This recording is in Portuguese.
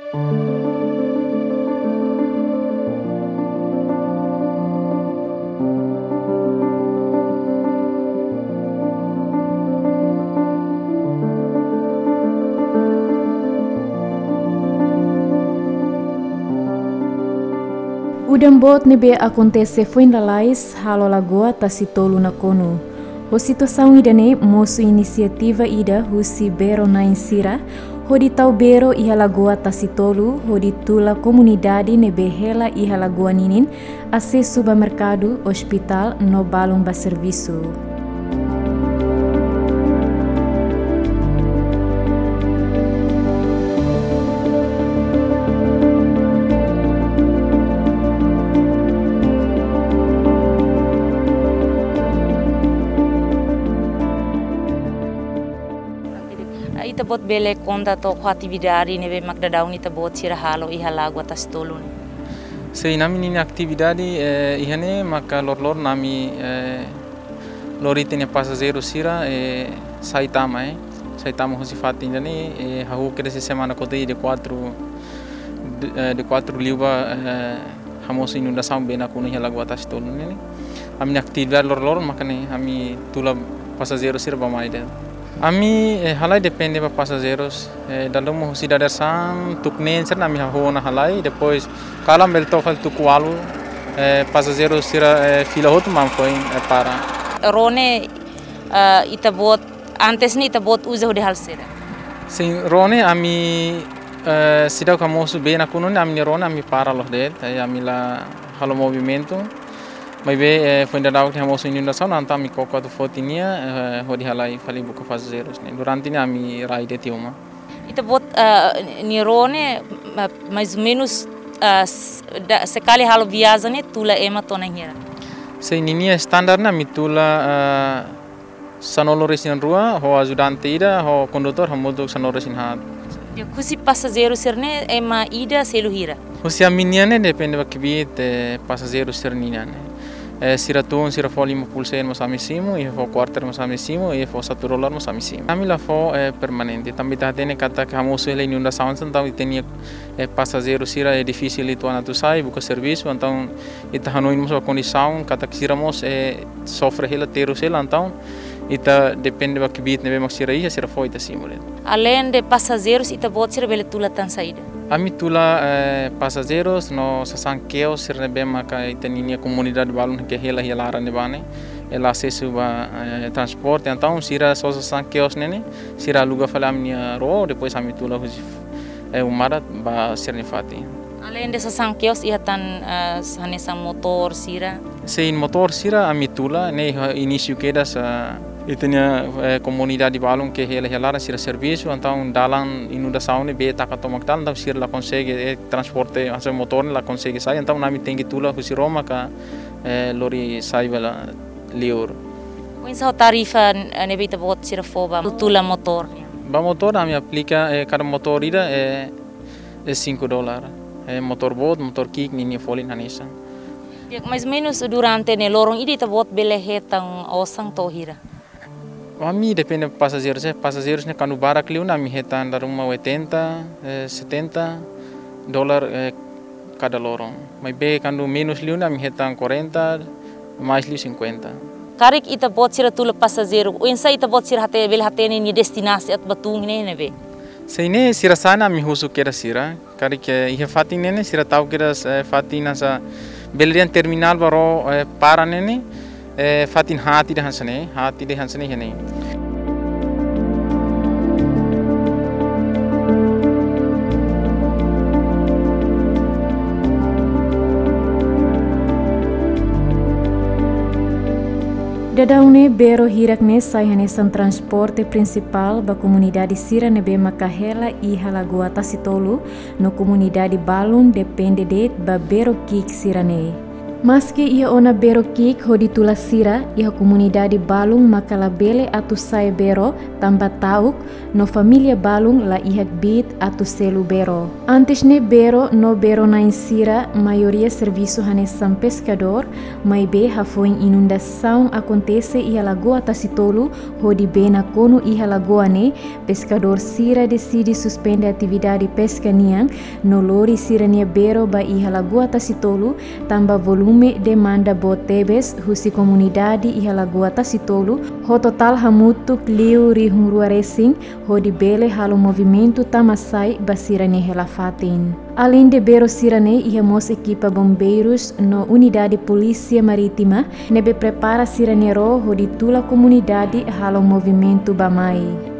O dambot nebe acontece foi na lais halo lagoa tasitolu na kono. O situação idane moço iniciativa ida husi bero na insira, hodi tau bero iha lagoa tasitolu, hodi tula comunidade nebe hela iha lagoa ninin, ase supermercado, hospital, no balon ba serviço. Ita bot bele konda to ko atividade nebe magdadaw ita bot sira halo iha lagoa tasitolu. Sei nami nini atividade ihane maka lor nami loritene passageiro sira Saitama Saitama hosifati jani hahu kere semana kotei de 4 liuba hamoso inundação bena kuno iha lagoa tasitolu nini. Ami atividade lor makane ami tula passageiro sira bamaide. Ami halai depende para passageiros, dalam cidade sam tuknen ser nami hona halai depois kalam belto fal tukualu passageiros sira fila hot mam foi para Rone ita bot antes ni ita bot usa de halsera. Sim, Rone ami sida kamosu bem na kuno ami Rone ami para los de ami la halo movimento. Mas foi ainda dava que a moça inundação não tá me coca do fotinha hodi halai fali buka passageiros né durante né ami ride tiuma Ita bot nirone mais ou menos sekali halo viaja né tula ema tona hira. Se ninia standar na mitula sanolo resin rua ho ajudante ida ho condutor ho modo sanolo resin hat. Ya kusi passageiros serne ema ida selu hira. Kusi aminia né depende ba kibit passageiros serninya né. Sira tuon sira foli mo pulsein mas amisimo e fo quarter mas amisimo e fo saturolar mas amisimo. Kami la fo permanente. Também tá tendo kata que hamoso ele inundação então tinha passageiro sira é difícil itu ana tu sai buka serviço então ita hanoin mo condição kata que sira mos sofre hela teru sela então ita depende ba kibit nebe mas sira fo ita simule. Além de passageiros ita bot sira bele tula tan saída. Ami tula passageiros no sasanqueo sirne bema ka itaninia comunidade balun que hela lara nebane ela acesso ba transporte então sira só sasanqueos nene sira lugar falamnia ro depois ami tula umara ba sirne fati. Além de sasanqueos ia tan hanesa motor sira. Sem motor sira ami tula ne início que das e tinha comunidade balon que ela sira serviço então dalam inundação ne be taka tomak dal então sira la consegue transporte asa motor la consegue sai então nami tem que tula husi Roma ka lori sai bela liur. Qual é a tarifa ne bita bot sira foba tula motor? Ba motor nami aplica cada motor ida é $5. Motor bot motor kick nini foli nanisa. Mais ou menos durante ne lorong ida bot bele hetang osang tohira. Ami depende passageiros né quando barak liu na mi retan dar uma 80, $70 cada lorong. Mas be quando menos liu na mi retan 40, mais liu 50. Karik ita bot sira tula passageiro, o insa ita bot sira hate bel hate ni destinasi at batung ne be. Sei ne sira sana mi husu kera sira, karik ihe fati ne sira tau kera fati nasa belrian terminal baro para ne fatin hati de hansane hene. Dadaune bero hirakne sai hanesan transporte principal ba comunidade sira nebe makahela e Lagoa Tasitolu no comunidade balun depende de ba bero kik sirane. Maski ia ona bero kik hodi tula sira, ia komunidade Balung makalabele atu sae bero, tambah tauk, no familia Balung la ihak bit atu selu bero. Antes ne bero, no bero na insira, maioria serviço hanesan pescador, mai be hafoin inundação acontece ia lagoa Tasitolu, hodi be na kono ia lagoa ne, pescador sira decide suspende atividade pesca niang, no lori sira nia bero ba ia lagoa Tasitolu, tambah volume demanda botebes husi komunidade e Lagoa Tasitolu, ho total hamutuk liu rihung ruaresing, ho di bele halo movimento tamasai basirane helafatin. Além de bero sirane e mos equipa bombeiros no unidade polícia marítima, nebe prepara siranero ho di tula komunidade halo movimento bamai.